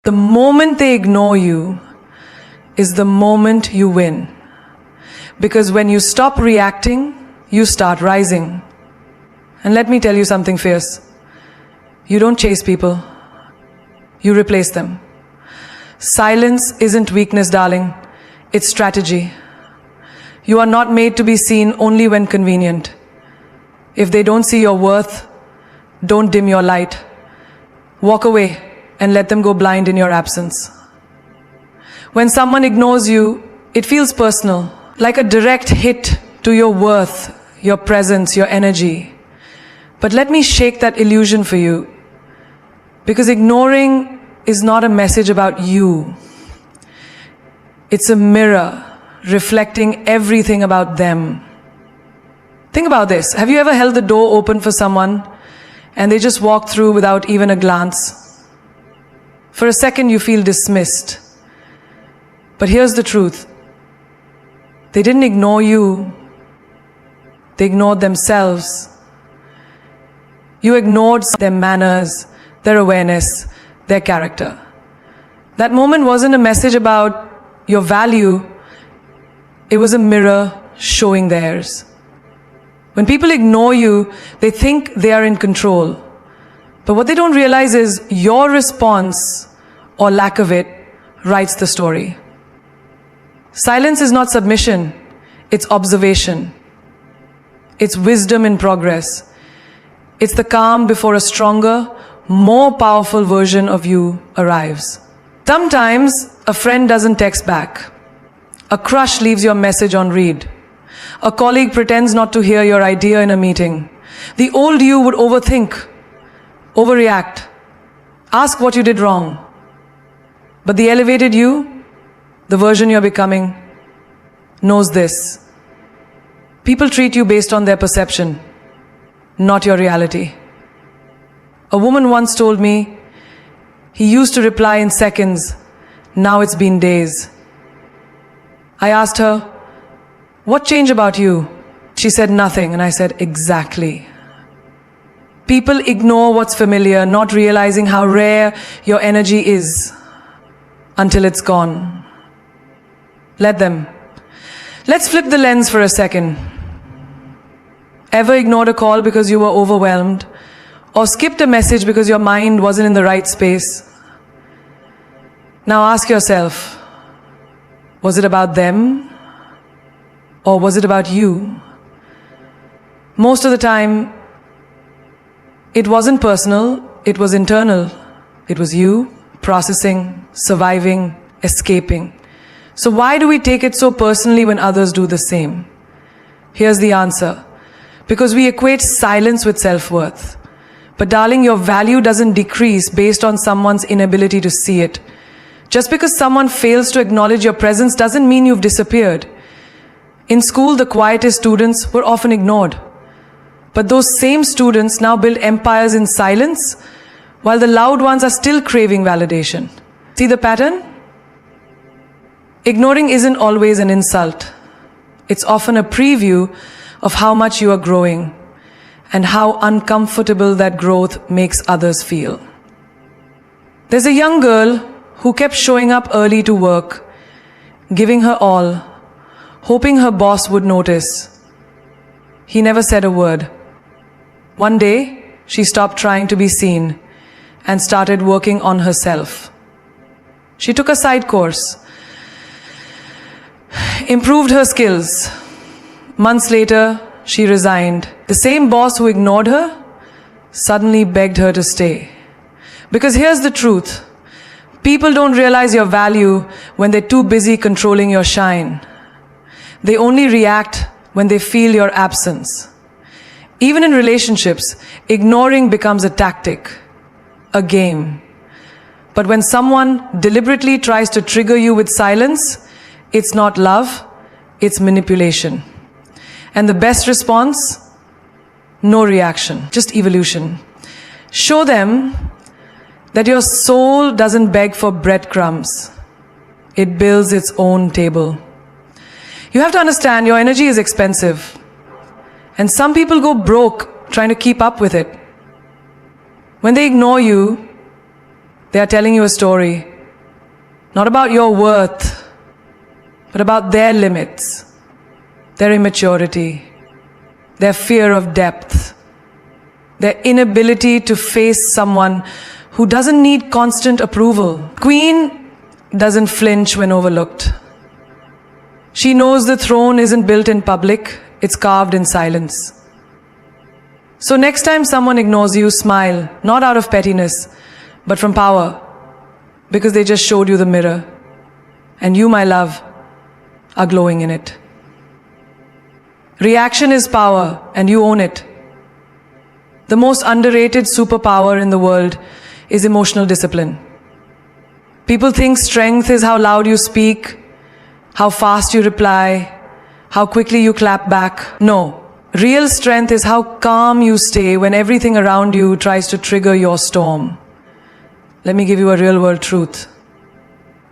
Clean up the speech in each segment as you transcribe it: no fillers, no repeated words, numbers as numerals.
The moment they ignore you is the moment you win. Because when you stop reacting, you start rising. And let me tell you something fierce. You don't chase people. You replace them. Silence isn't weakness, darling. It's strategy. You are not made to be seen only when convenient. If they don't see your worth, don't dim your light. Walk away and let them go blind in your absence. When someone ignores you, it feels personal, like a direct hit to your worth, your presence, your energy. But let me shake that illusion for you. Because ignoring is not a message about you. It's a mirror reflecting everything about them. Think about this. Have you ever held the door open for someone and they just walk through without even a glance? For a second you feel dismissed. But here's the truth. They didn't ignore you. They ignored themselves. You ignored their manners, their awareness, their character. That moment wasn't a message about your value. It was a mirror showing theirs. When people ignore you, they think they are in control. But what they don't realize is your response, or lack of it, writes the story. Silence is not submission, it's observation. It's wisdom in progress. It's the calm before a stronger, more powerful version of you arrives. Sometimes a friend doesn't text back. A crush leaves your message on read. A colleague pretends not to hear your idea in a meeting. The old you would overthink, overreact, ask what you did wrong. But the elevated you, the version you're becoming, knows this. People treat you based on their perception, not your reality. A woman once told me, he used to reply in seconds, now it's been days. I asked her, what changed about you? She said nothing, and I said, exactly. People ignore what's familiar, not realizing how rare your energy is until it's gone. Let them. Let's flip the lens for a second. Ever ignored a call because you were overwhelmed? Or skipped a message because your mind wasn't in the right space? Now ask yourself, was it about them? Or was it about you? Most of the time, it wasn't personal, it was internal. It was you processing, surviving, escaping. So why do we take it so personally when others do the same? Here's the answer. Because we equate silence with self-worth. But darling, your value doesn't decrease based on someone's inability to see it. Just because someone fails to acknowledge your presence doesn't mean you've disappeared. In school, the quietest students were often ignored. But those same students now build empires in silence, while the loud ones are still craving validation. See the pattern? Ignoring isn't always an insult. It's often a preview of how much you are growing and how uncomfortable that growth makes others feel. There's a young girl who kept showing up early to work, giving her all, hoping her boss would notice. He never said a word. One day, she stopped trying to be seen and started working on herself. She took a side course, improved her skills. Months later, she resigned. The same boss who ignored her suddenly begged her to stay. Because here's the truth. People don't realize your value when they're too busy controlling your shine. They only react when they feel your absence. Even in relationships, ignoring becomes a tactic, a game. But when someone deliberately tries to trigger you with silence, it's not love, it's manipulation. And the best response? No reaction, just evolution. Show them that your soul doesn't beg for breadcrumbs. It builds its own table. You have to understand your energy is expensive. And some people go broke trying to keep up with it. When they ignore you, they are telling you a story. Not about your worth, but about their limits, their immaturity, their fear of depth, their inability to face someone who doesn't need constant approval. Queen doesn't flinch when overlooked. She knows the throne isn't built in public, it's carved in silence. So next time someone ignores you, smile, not out of pettiness, but from power, because they just showed you the mirror. And you, my love, are glowing in it. Reaction is power, and you own it. The most underrated superpower in the world is emotional discipline. People think strength is how loud you speak, how fast you reply, how quickly you clap back. No. Real strength is how calm you stay when everything around you tries to trigger your storm. Let me give you a real-world truth.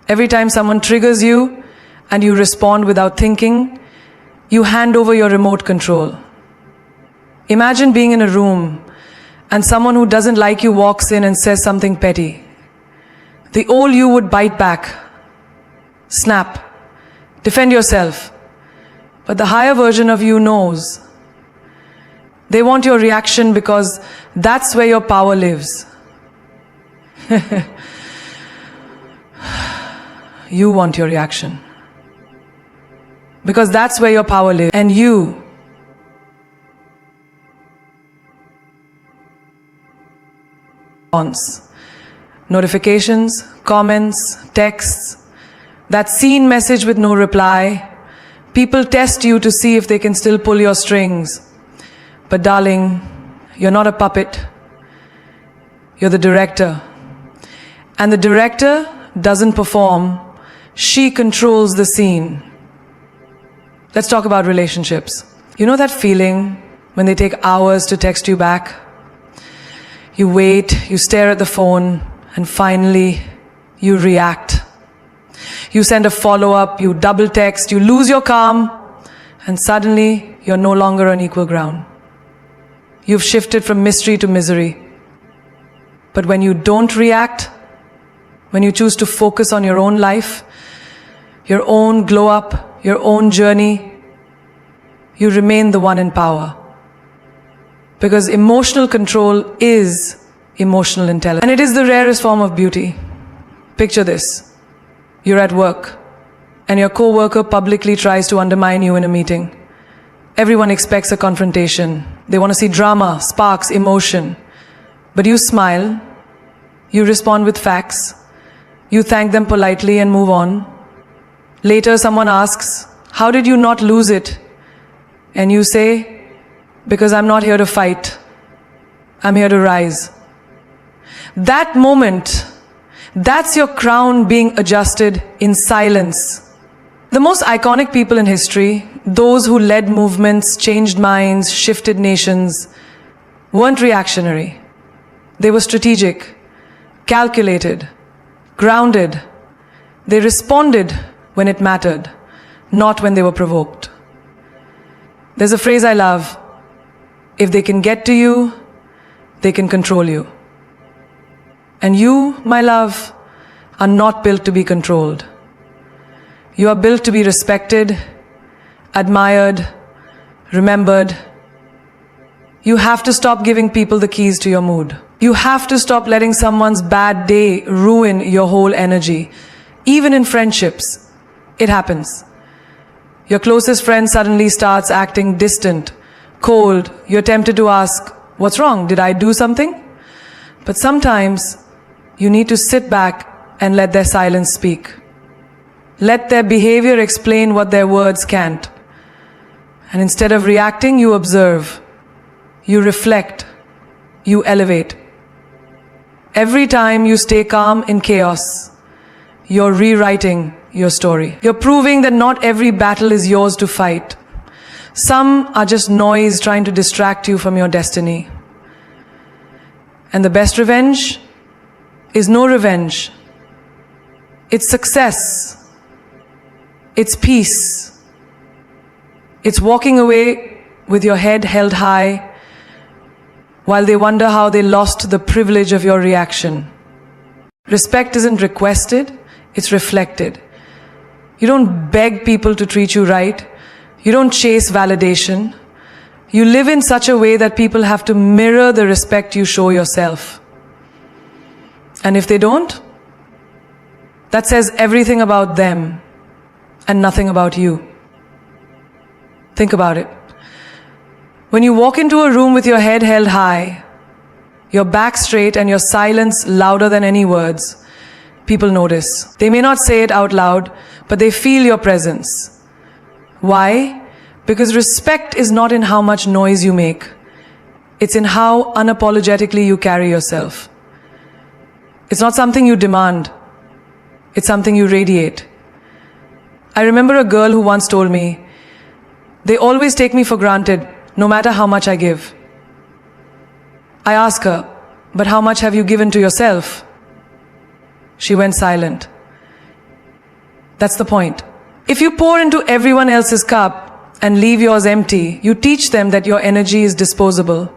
Every time someone triggers you and you respond without thinking, you hand over your remote control. Imagine being in a room and someone who doesn't like you walks in and says something petty. The old you would bite back, snap, defend yourself. But the higher version of you knows. They want your reaction because that's where your power lives. You want your reaction. Because that's where your power lives. And you notifications, comments, texts, that seen message with no reply. People test you to see if they can still pull your strings. But darling, you're not a puppet. You're the director. And the director doesn't perform. She controls the scene. Let's talk about relationships. You know that feeling when they take hours to text you back? You wait, you stare at the phone, and finally, you react. You send a follow-up, you double text, you lose your calm, and suddenly, you're no longer on equal ground. You've shifted from mystery to misery. But when you don't react, when you choose to focus on your own life, your own glow-up, your own journey, you remain the one in power. Because emotional control is emotional intelligence. And it is the rarest form of beauty. Picture this. You're at work, and your co-worker publicly tries to undermine you in a meeting. Everyone expects a confrontation. They want to see drama, sparks, emotion. But you smile, you respond with facts, you thank them politely and move on. Later someone asks, "How did you not lose it?" And you say, "Because I'm not here to fight. I'm here to rise." That moment, that's your crown being adjusted in silence. The most iconic people in history, those who led movements, changed minds, shifted nations, weren't reactionary. They were strategic, calculated, grounded. They responded when it mattered, not when they were provoked. There's a phrase I love. If they can get to you, they can control you. And you, my love, are not built to be controlled. You are built to be respected, admired, remembered. You have to stop giving people the keys to your mood. You have to stop letting someone's bad day ruin your whole energy. Even in friendships, it happens. Your closest friend suddenly starts acting distant, cold. You're tempted to ask, "What's wrong? Did I do something?" But sometimes you need to sit back and let their silence speak. Let their behavior explain what their words can't. And instead of reacting, you observe, you reflect, you elevate. Every time you stay calm in chaos, you're rewriting your story. You're proving that not every battle is yours to fight. Some are just noise trying to distract you from your destiny. And the best revenge is no revenge. It's success. It's peace. It's walking away with your head held high while they wonder how they lost the privilege of your reaction. Respect isn't requested, It's reflected. You don't beg people to treat you right. You don't chase validation. You live in such a way that people have to mirror the respect you show yourself. And if they don't, that says everything about them and nothing about you. Think about it. When you walk into a room with your head held high, your back straight and your silence louder than any words, people notice. They may not say it out loud, but they feel your presence. Why? Because respect is not in how much noise you make. It's in how unapologetically you carry yourself. It's not something you demand. It's something you radiate. I remember a girl who once told me, "They always take me for granted, no matter how much I give." I asked her, "But how much have you given to yourself?" She went silent. That's the point. If you pour into everyone else's cup and leave yours empty, you teach them that your energy is disposable.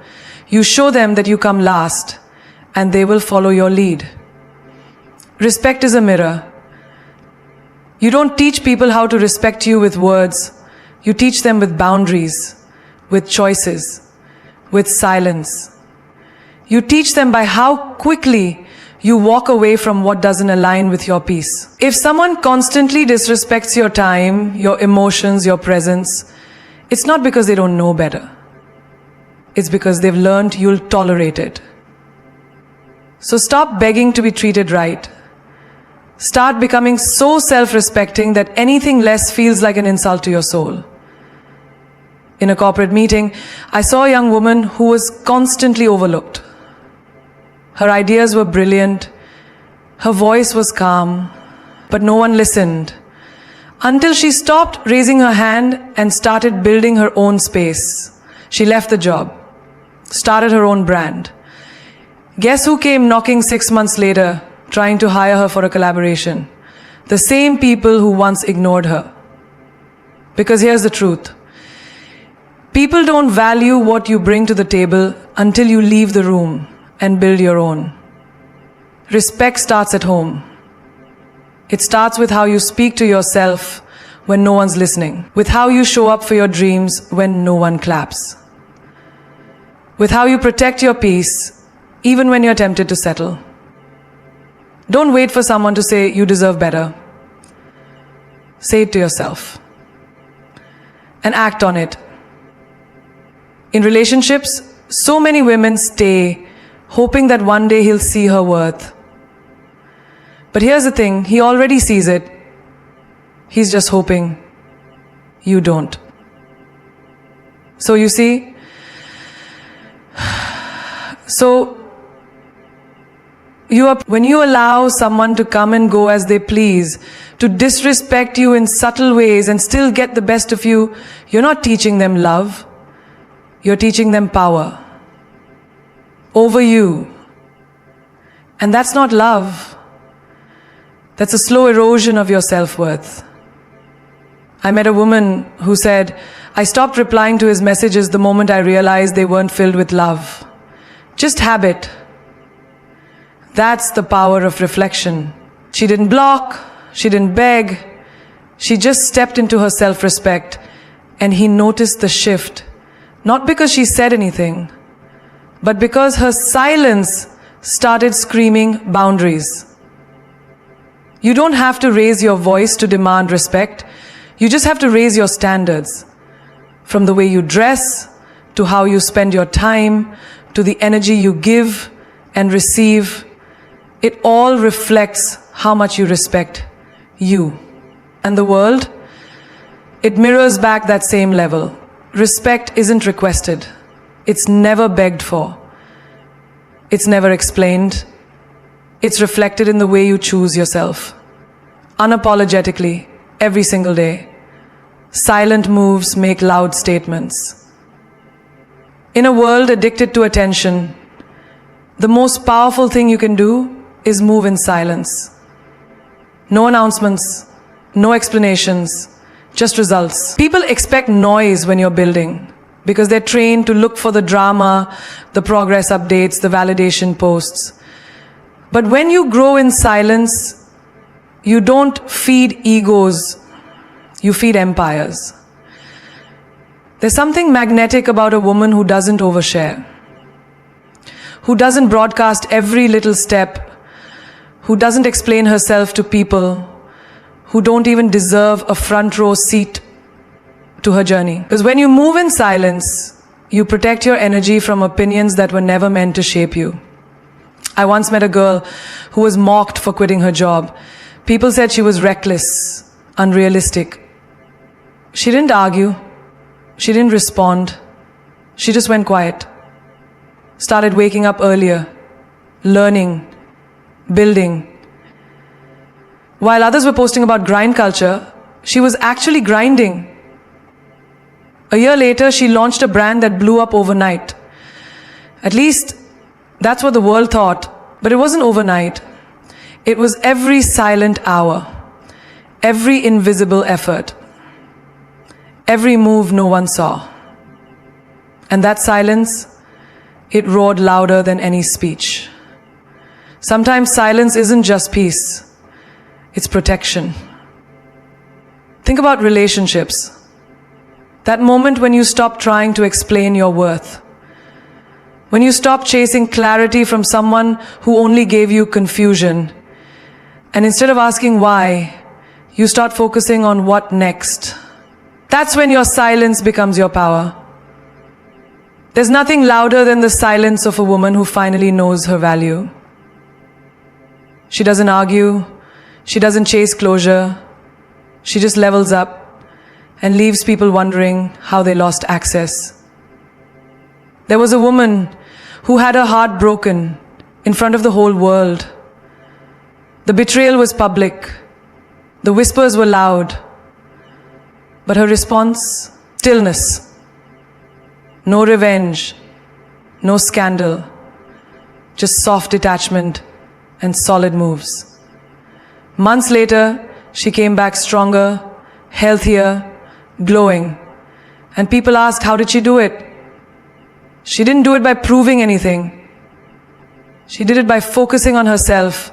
You show them that you come last, and they will follow your lead. Respect is a mirror. You don't teach people how to respect you with words. You teach them with boundaries, with choices, with silence. You teach them by how quickly you walk away from what doesn't align with your peace. If someone constantly disrespects your time, your emotions, your presence, it's not because they don't know better. It's because they've learned you'll tolerate it. So stop begging to be treated right. Start becoming so self-respecting that anything less feels like an insult to your soul. In a corporate meeting, I saw a young woman who was constantly overlooked. Her ideas were brilliant, her voice was calm, but no one listened. Until she stopped raising her hand and started building her own space. She left the job, started her own brand. Guess who came knocking 6 months later, trying to hire her for a collaboration? The same people who once ignored her. Because here's the truth. People don't value what you bring to the table until you leave the room and build your own. Respect starts at home. It starts with how you speak to yourself when no one's listening, with how you show up for your dreams when no one claps, with how you protect your peace even when you're tempted to settle. Don't wait for someone to say you deserve better. Say it to yourself and act on it. In relationships, so many women stay hoping that one day he'll see her worth. But here's the thing, he already sees it. He's just hoping you don't. So you see, when you allow someone to come and go as they please, to disrespect you in subtle ways and still get the best of you, you're not teaching them love. You're teaching them power over you. And that's not love. That's a slow erosion of your self-worth. I met a woman who said, "I stopped replying to his messages the moment I realized they weren't filled with love. Just habit." That's the power of reflection. She didn't block, she didn't beg, she just stepped into her self-respect, and he noticed the shift. Not because she said anything, but because her silence started screaming boundaries. You don't have to raise your voice to demand respect. You just have to raise your standards. From the way you dress, to how you spend your time, to the energy you give and receive, it all reflects how much you respect you. And the world, it mirrors back that same level. Respect isn't requested. It's never begged for. It's never explained. It's reflected in the way you choose yourself. Unapologetically, every single day. Silent moves make loud statements. In a world addicted to attention, the most powerful thing you can do is move in silence. No announcements, no explanations, just results. People expect noise when you're building because they're trained to look for the drama, the progress updates, the validation posts. But when you grow in silence, You don't feed egos, you feed empires. There's something magnetic about a woman who doesn't overshare, who doesn't broadcast every little step, who doesn't explain herself to people, who don't even deserve a front row seat to her journey. Because when you move in silence, you protect your energy from opinions that were never meant to shape you. I once met a girl who was mocked for quitting her job. People said she was reckless, unrealistic. She didn't argue. She didn't respond. She just went quiet. Started waking up earlier, learning, building. While others were posting about grind culture, she was actually grinding. A year later, she launched a brand that blew up overnight. At least, that's what the world thought, but it wasn't overnight. It was every silent hour, every invisible effort, every move no one saw. And that silence, it roared louder than any speech. Sometimes silence isn't just peace, it's protection. Think about relationships. That moment when you stop trying to explain your worth. When you stop chasing clarity from someone who only gave you confusion. And instead of asking why, you start focusing on what next. That's when your silence becomes your power. There's nothing louder than the silence of a woman who finally knows her value. She doesn't argue. She doesn't chase closure. She just levels up and leaves people wondering how they lost access. There was a woman who had her heart broken in front of the whole world. The betrayal was public. The whispers were loud. But her response? Stillness. No revenge. No scandal. Just soft detachment and solid moves. Months later, she came back stronger, healthier, glowing. And people asked, how did she do it? She didn't do it by proving anything. She did it by focusing on herself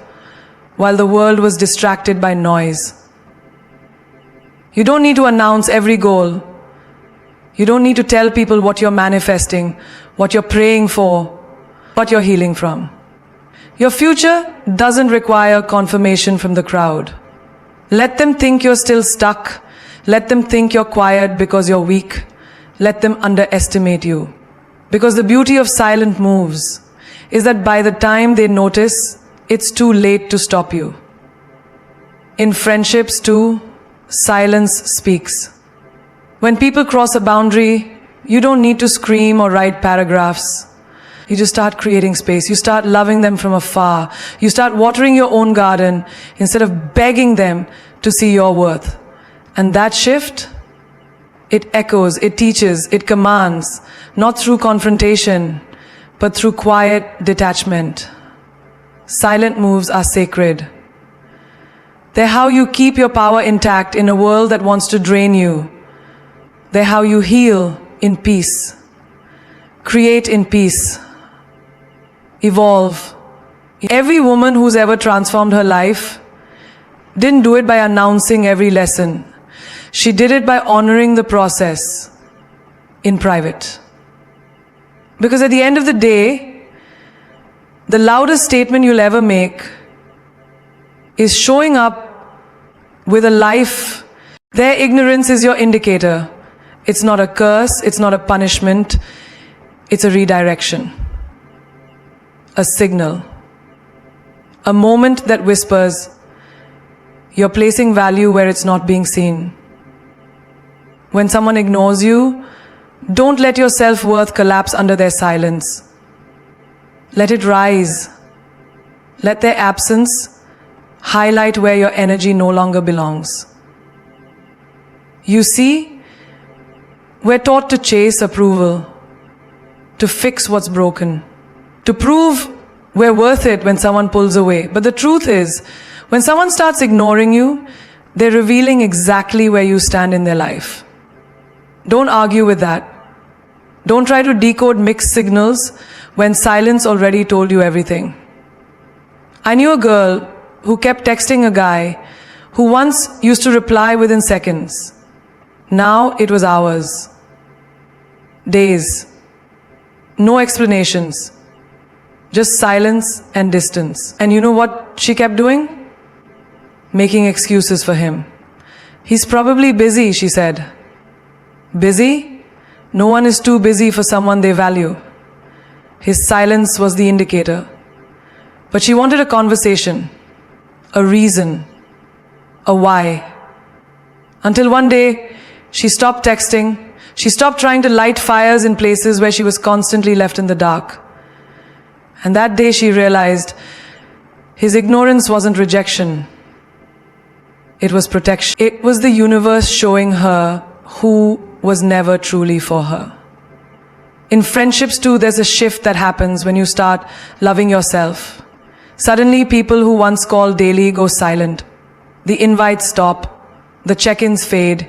while the world was distracted by noise. You don't need to announce every goal. You don't need to tell people what you're manifesting, what you're praying for, what you're healing from. Your future doesn't require confirmation from the crowd. Let them think you're still stuck. Let them think you're quiet because you're weak. Let them underestimate you. Because the beauty of silent moves is that by the time they notice, it's too late to stop you. In friendships too, silence speaks. When people cross a boundary, you don't need to scream or write paragraphs. You just start creating space. You start loving them from afar. You start watering your own garden instead of begging them to see your worth. And that shift, it echoes, it teaches, it commands, not through confrontation, but through quiet detachment. Silent moves are sacred. They're how you keep your power intact in a world that wants to drain you. They're how you heal in peace, create in peace, evolve. Every woman who's ever transformed her life didn't do it by announcing every lesson. She did it by honoring the process in private. Because at the end of the day, the loudest statement you'll ever make is showing up with a life. Their ignorance is your indicator. It's not a curse, it's not a punishment, it's a redirection, a signal, a moment that whispers, you're placing value where it's not being seen. When someone ignores you, don't let your self-worth collapse under their silence. Let it rise. Let their absence highlight where your energy no longer belongs. You see, we're taught to chase approval, to fix what's broken, to prove we're worth it when someone pulls away. But the truth is, when someone starts ignoring you, they're revealing exactly where you stand in their life. Don't argue with that. Don't try to decode mixed signals when silence already told you everything. I knew a girl who kept texting a guy who once used to reply within seconds. Now it was hours, days, no explanations, just silence and distance. And you know what she kept doing? Making excuses for him. He's probably busy, she said. Busy? No one is too busy for someone they value. His silence was the indicator. But she wanted a conversation, a reason, a why. Until one day, she stopped texting. She stopped trying to light fires in places where she was constantly left in the dark. And that day she realized his ignorance wasn't rejection. It was protection. It was the universe showing her who was never truly for her. In friendships too, there's a shift that happens when you start loving yourself. Suddenly, people who once called daily go silent. The invites stop. The check-ins fade.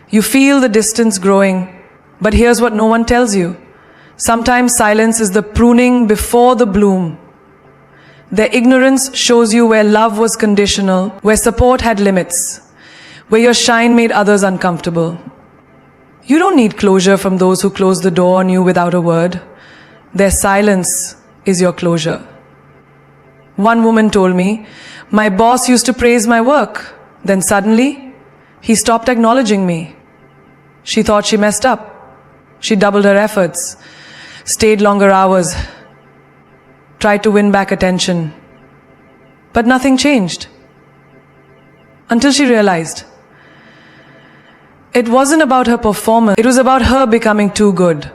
You feel the distance growing. But here's what no one tells you. Sometimes silence is the pruning before the bloom. Their ignorance shows you where love was conditional, where support had limits, where your shine made others uncomfortable. You don't need closure from those who close the door on you without a word. Their silence is your closure. One woman told me, my boss used to praise my work. Then suddenly, he stopped acknowledging me. She thought she messed up. She doubled her efforts, stayed longer hours, tried to win back attention. But nothing changed. Until she realized it wasn't about her performance. It was about her becoming too good,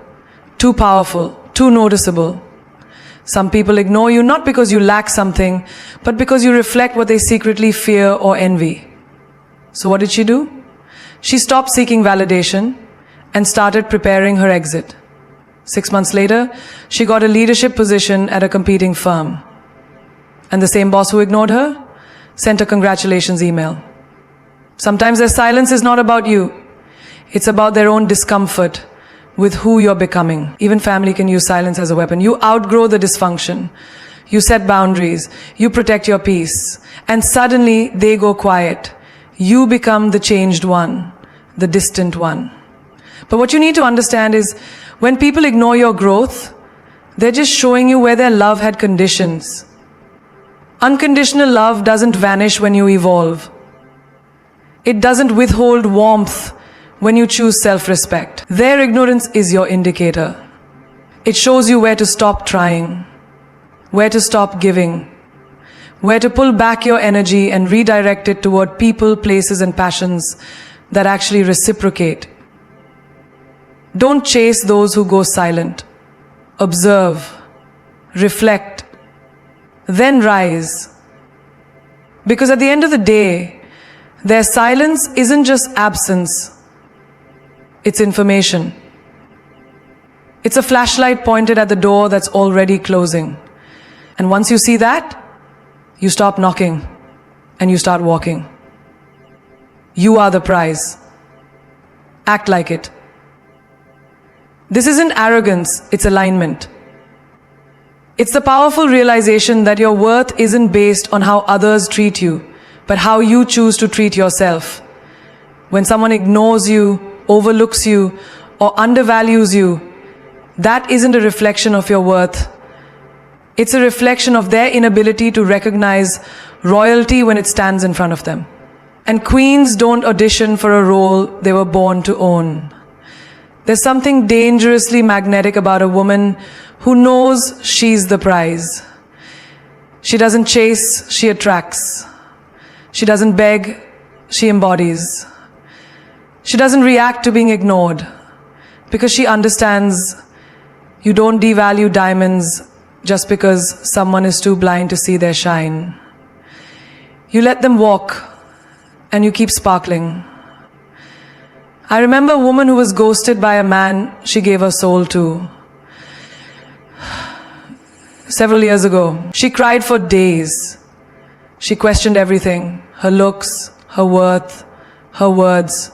too powerful, too noticeable. Some people ignore you not because you lack something, but because you reflect what they secretly fear or envy. So what did she do? She stopped seeking validation and started preparing her exit. 6 months later, she got a leadership position at a competing firm. And the same boss who ignored her sent a congratulations email. Sometimes their silence is not about you. It's about their own discomfort with who you're becoming. Even family can use silence as a weapon. You outgrow the dysfunction. You set boundaries. You protect your peace. And suddenly they go quiet. You become the changed one, the distant one. But what you need to understand is when people ignore your growth, they're just showing you where their love had conditions. Unconditional love doesn't vanish when you evolve. It doesn't withhold warmth when you choose self-respect. Their ignorance is your indicator. It shows you where to stop trying, where to stop giving, where to pull back your energy and redirect it toward people, places, and passions that actually reciprocate. Don't chase those who go silent. Observe, reflect, then rise. Because at the end of the day, their silence isn't just absence. It's information. It's a flashlight pointed at the door that's already closing. And once you see that, you stop knocking and you start walking. You are the prize. Act like it. This isn't arrogance, it's alignment. It's the powerful realization that your worth isn't based on how others treat you, but how you choose to treat yourself. When someone ignores you, overlooks you, or undervalues you, that isn't a reflection of your worth. It's a reflection of their inability to recognize royalty when it stands in front of them. And queens don't audition for a role they were born to own. There's something dangerously magnetic about a woman who knows she's the prize. She doesn't chase, she attracts. She doesn't beg, she embodies. She doesn't react to being ignored because she understands you don't devalue diamonds just because someone is too blind to see their shine. You let them walk and you keep sparkling. I remember a woman who was ghosted by a man she gave her soul to. Several years ago, she cried for days. She questioned everything, her looks, her worth, her words.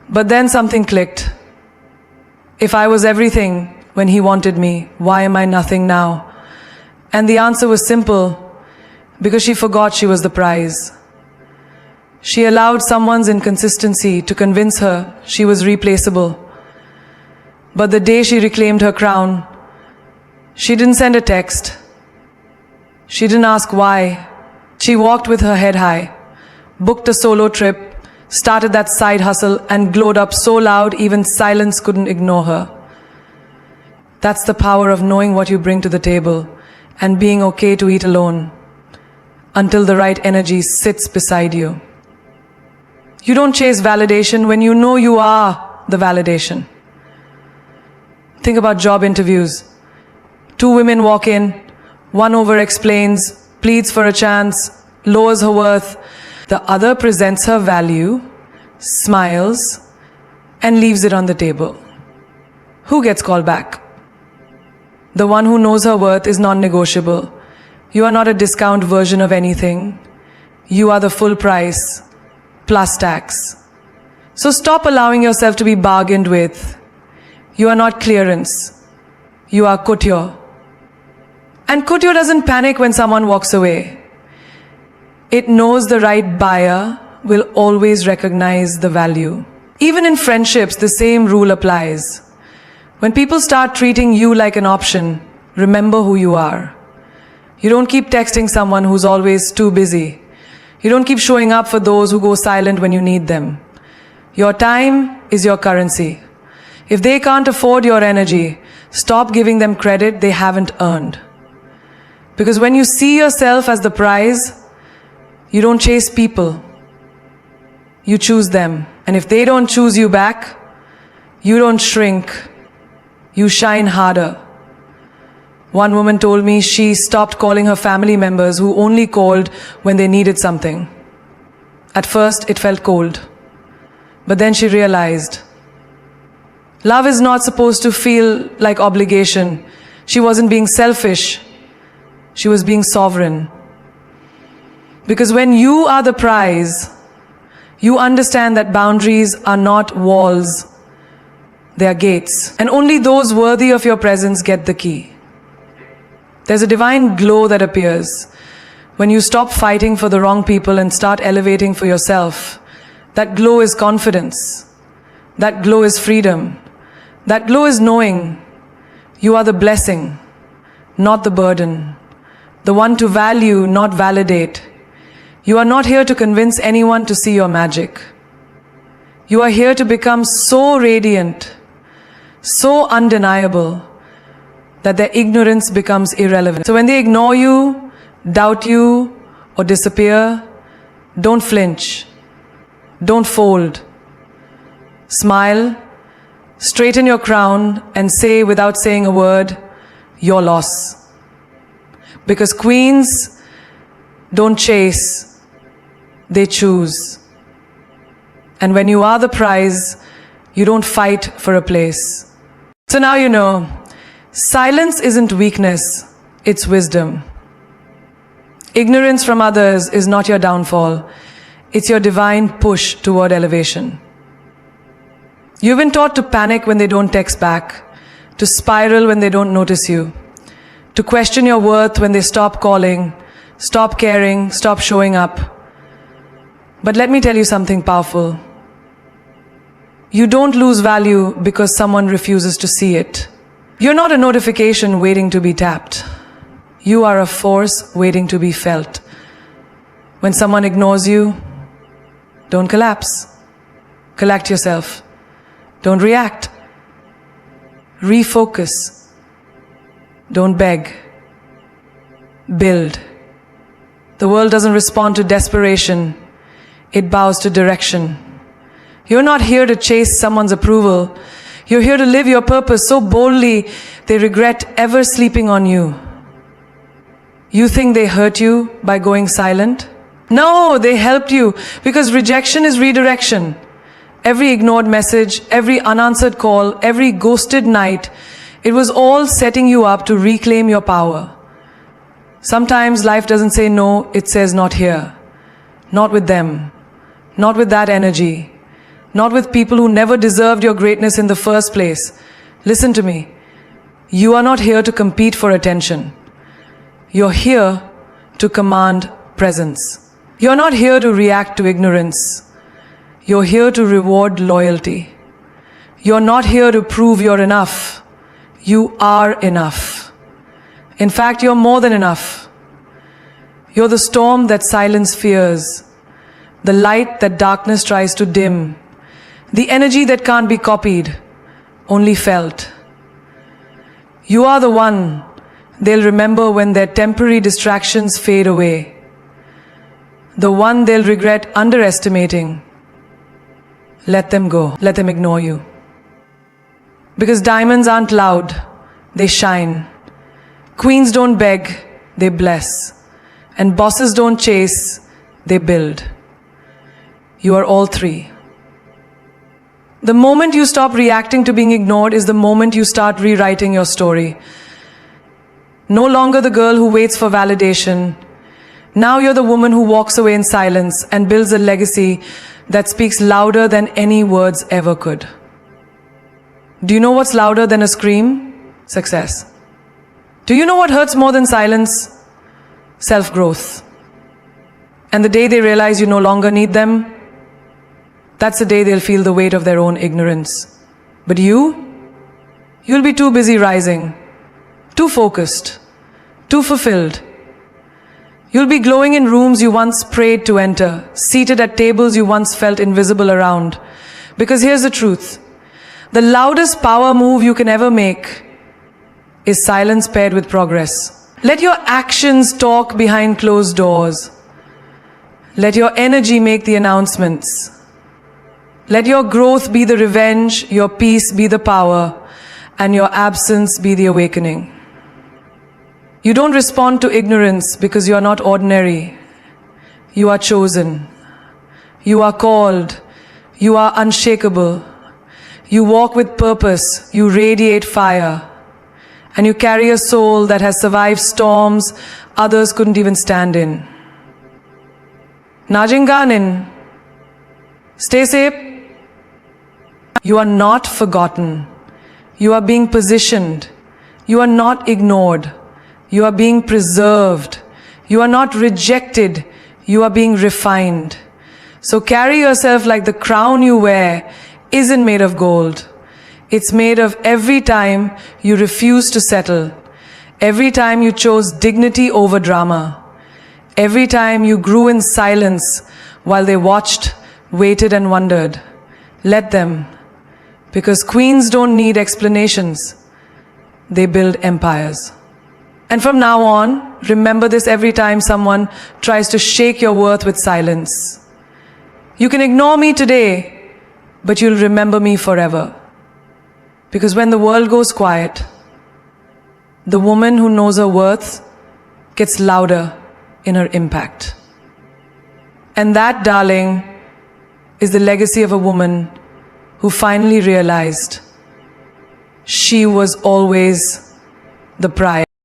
But then something clicked. If I was everything when he wanted me, why am I nothing now? And the answer was simple, because she forgot she was the prize. She allowed someone's inconsistency to convince her she was replaceable. But the day she reclaimed her crown, she didn't send a text. She didn't ask why. She walked with her head high, booked a solo trip, started that side hustle, and glowed up so loud even silence couldn't ignore her. That's the power of knowing what you bring to the table and being okay to eat alone until the right energy sits beside you. You don't chase validation when you know you are the validation. Think about job interviews. 2 women walk in, one over-explains, pleads for a chance, lowers her worth. The other presents her value, smiles, and leaves it on the table. Who gets called back? The one who knows her worth is non-negotiable. You are not a discount version of anything. You are the full price, plus tax. So stop allowing yourself to be bargained with. You are not clearance. You are couture. And couture doesn't panic when someone walks away. It knows the right buyer will always recognize the value. Even in friendships, the same rule applies. When people start treating you like an option, remember who you are. You don't keep texting someone who's always too busy. You don't keep showing up for those who go silent when you need them. Your time is your currency. If they can't afford your energy, stop giving them credit they haven't earned. Because when you see yourself as the prize, you don't chase people. You choose them. And if they don't choose you back, you don't shrink. You shine harder. One woman told me she stopped calling her family members who only called when they needed something. At first, it felt cold. But then she realized, love is not supposed to feel like obligation. She wasn't being selfish. She was being sovereign. Because when you are the prize, you understand that boundaries are not walls. They are gates. And only those worthy of your presence get the key. There's a divine glow that appears when you stop fighting for the wrong people and start elevating for yourself. That glow is confidence. That glow is freedom. That glow is knowing you are the blessing, not the burden. The one to value, not validate. You are not here to convince anyone to see your magic. You are here to become so radiant, so undeniable, that their ignorance becomes irrelevant. So when they ignore you, doubt you, or disappear, don't flinch. Don't fold. Smile, straighten your crown, and say without saying a word, your loss. Because queens don't chase, they choose. And when you are the prize, you don't fight for a place. So now you know, silence isn't weakness, it's wisdom. Ignorance from others is not your downfall, it's your divine push toward elevation. You've been taught to panic when they don't text back, to spiral when they don't notice you, to question your worth when they stop calling, stop caring, stop showing up. But let me tell you something powerful. You don't lose value because someone refuses to see it. You're not a notification waiting to be tapped. You are a force waiting to be felt. When someone ignores you, don't collapse. Collect yourself. Don't react. Refocus. Don't beg. Build. The world doesn't respond to desperation. It bows to direction. You're not here to chase someone's approval. You're here to live your purpose so boldly they regret ever sleeping on you. You think they hurt you by going silent? No, they helped you because rejection is redirection. Every ignored message, every unanswered call, every ghosted night, it was all setting you up to reclaim your power. Sometimes life doesn't say no, it says not here. Not with them. Not with that energy. Not with people who never deserved your greatness in the first place. Listen to me. You are not here to compete for attention. You're here to command presence. You're not here to react to ignorance. You're here to reward loyalty. You're not here to prove you're enough. You are enough. In fact, you're more than enough. You're the storm that silence fears, the light that darkness tries to dim, the energy that can't be copied, only felt. You are the one they'll remember when their temporary distractions fade away, the one they'll regret underestimating. Let them go. Let them ignore you. Because diamonds aren't loud, they shine. Queens don't beg, they bless. And bosses don't chase, they build. You are all three. The moment you stop reacting to being ignored is the moment you start rewriting your story. No longer the girl who waits for validation. Now you're the woman who walks away in silence and builds a legacy that speaks louder than any words ever could. Do you know what's louder than a scream? Success. Do you know what hurts more than silence? Self-growth. And the day they realize you no longer need them, that's the day they'll feel the weight of their own ignorance. But you'll be too busy rising, too focused, too fulfilled. You'll be glowing in rooms you once prayed to enter, seated at tables you once felt invisible around. Because here's the truth. The loudest power move you can ever make is silence paired with progress. Let your actions talk behind closed doors. Let your energy make the announcements. Let your growth be the revenge, your peace be the power, and your absence be the awakening. You don't respond to ignorance because you are not ordinary. You are chosen. You are called. You are unshakable. You walk with purpose. You radiate fire. And you carry a soul that has survived storms others couldn't even stand in. Najinganin. Stay safe. You are not forgotten. You are being positioned. You are not ignored. You are being preserved. You are not rejected. You are being refined. So carry yourself like the crown you wear isn't made of gold. It's made of every time you refuse to settle. Every time you chose dignity over drama. Every time you grew in silence while they watched, waited and wondered. Let them. Because queens don't need explanations. They build empires. And from now on, remember this every time someone tries to shake your worth with silence. You can ignore me today, but you'll remember me forever. Because when the world goes quiet, the woman who knows her worth gets louder in her impact. And that, darling, is the legacy of a woman who finally realized she was always the prize.